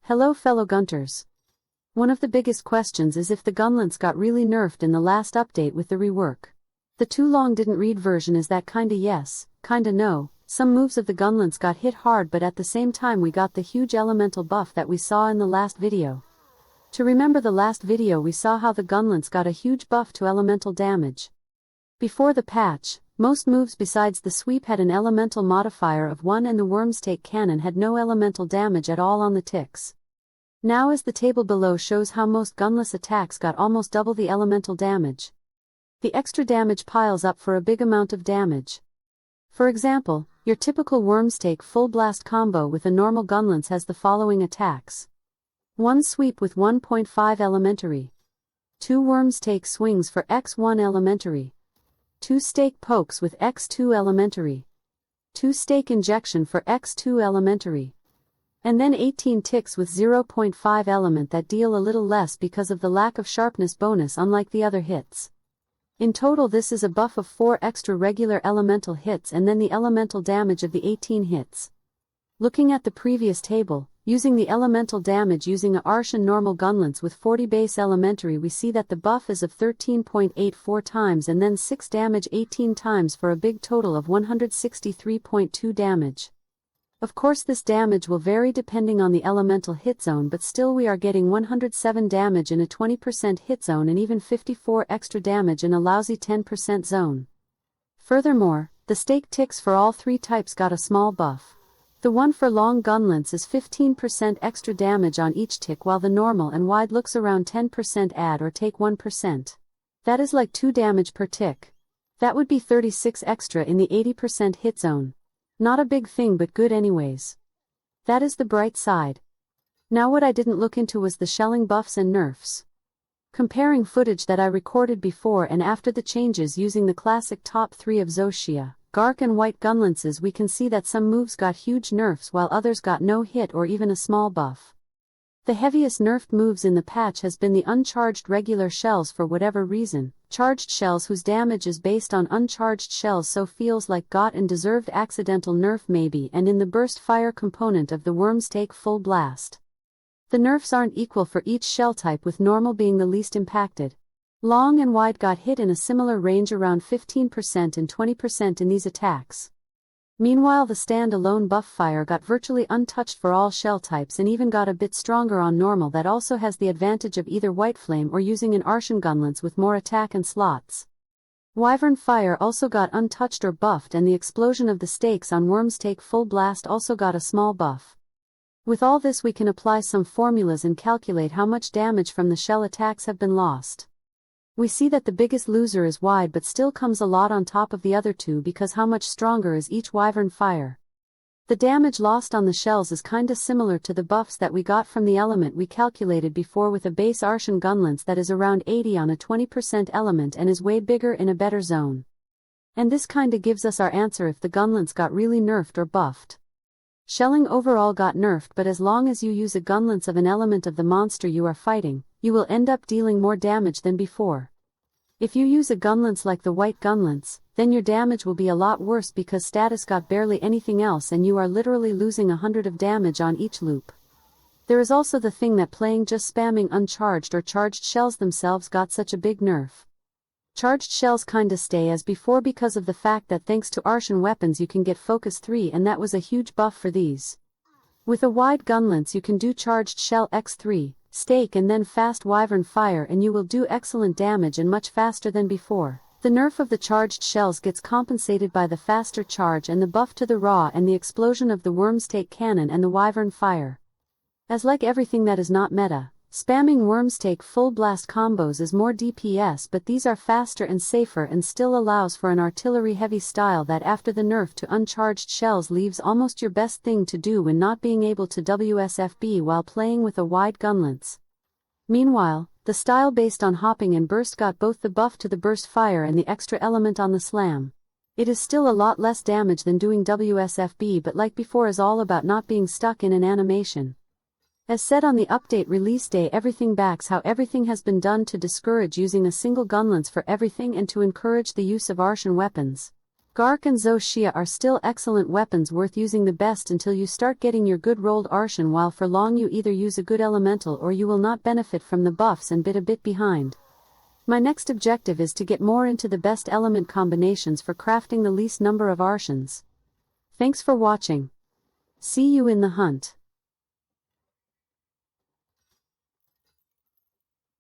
Hello fellow Gunters. One of the biggest questions is if the Gunlance got really nerfed in the last update with the rework. The too long didn't read version is that kinda yes, kinda no. Some moves of the Gunlance got hit hard, but at the same time we got the huge elemental buff that we saw in the last video. To remember the last video, we saw how the Gunlance got a huge buff to elemental damage. Before the patch, most moves besides the sweep had an elemental modifier of 1 and the Wormstake Cannon had no elemental damage at all on the ticks. Now as the table below shows how most gunless attacks got almost double the elemental damage. The extra damage piles up for a big amount of damage. For example, your typical Wormstake full blast combo with a normal Gunlance has the following attacks. 1 sweep with 1.5 elementary. 2 Wormstake swings for x1 elementary. 2 stake pokes with x2 elementary. 2 stake injection for x2 elementary. And then 18 ticks with 0.5 element that deal a little less because of the lack of sharpness bonus unlike the other hits. In total this is a buff of 4 extra regular elemental hits and then the elemental damage of the 18 hits. Looking at the previous table, using the elemental damage using a Arshan normal Gunlance with 40 base elementary, we see that the buff is of 13.84 times and then 6 damage 18 times for a big total of 163.2 damage. Of course this damage will vary depending on the elemental hit zone, but still we are getting 107 damage in a 20% hit zone and even 54 extra damage in a lousy 10% zone. Furthermore, the stake ticks for all 3 types got a small buff. The one for long Gunlance is 15% extra damage on each tick, while the normal and wide looks around 10% add or take 1%. That is like 2 damage per tick. That would be 36 extra in the 80% hit zone. Not a big thing but good anyways. That is the bright side. Now what I didn't look into was the shelling buffs and nerfs. Comparing footage that I recorded before and after the changes using the classic top 3 of Zoshia, Gark and White Gunlances, we can see that some moves got huge nerfs while others got no hit or even a small buff. The heaviest nerfed moves in the patch has been the uncharged regular shells for whatever reason. Charged shells whose damage is based on uncharged shells so feels like got an deserved accidental nerf maybe, and in the burst fire component of the Wormstake full blast. The nerfs aren't equal for each shell type, with normal being the least impacted. Long and wide got hit in a similar range, around 15% and 20% in these attacks. Meanwhile the stand-alone buff fire got virtually untouched for all shell types and even got a bit stronger on normal, that also has the advantage of either White Flame or using an Arshan Gunlance with more attack and slots. Wyvern fire also got untouched or buffed, and the explosion of the stakes on Wormstake full blast also got a small buff. With all this we can apply some formulas and calculate how much damage from the shell attacks have been lost. We see that the biggest loser is wide, but still comes a lot on top of the other two because how much stronger is each Wyvern fire. The damage lost on the shells is kinda similar to the buffs that we got from the element we calculated before with a base Arshan Gunlance that is around 80 on a 20% element and is way bigger in a better zone. And this kinda gives us our answer if the Gunlance got really nerfed or buffed. Shelling overall got nerfed, but as long as you use a Gunlance of an element of the monster you are fighting, you will end up dealing more damage than before. If you use a Gunlance like the White Gunlance, then your damage will be a lot worse because status got barely anything else and you are literally losing 100 of damage on each loop. There is also the thing that playing just spamming uncharged or charged shells themselves got such a big nerf. Charged shells kinda stay as before because of the fact that thanks to Arshan weapons you can get Focus 3, and that was a huge buff for these. With a wide Gunlance you can do charged shell x3, stake and then fast Wyvern fire, and you will do excellent damage and much faster than before. The nerf of the charged shells gets compensated by the faster charge and the buff to the raw and the explosion of the Wormstake Cannon and the Wyvern fire. As like everything that is not meta, spamming Wormstake full blast combos is more DPS, but these are faster and safer and still allows for an artillery heavy style that after the nerf to uncharged shells leaves almost your best thing to do when not being able to WSFB while playing with a wide Gunlance. Meanwhile, the style based on hopping and burst got both the buff to the burst fire and the extra element on the slam. It is still a lot less damage than doing WSFB, but like before is all about not being stuck in an animation. As said on the update release day, everything backs how everything has been done to discourage using a single Gunlance for everything and to encourage the use of Arshan weapons. Gark and Zoshia are still excellent weapons worth using the best until you start getting your good rolled Arshan, while for long you either use a good elemental or you will not benefit from the buffs and a bit behind. My next objective is to get more into the best element combinations for crafting the least number of Arshans. Thanks for watching. See you in the hunt.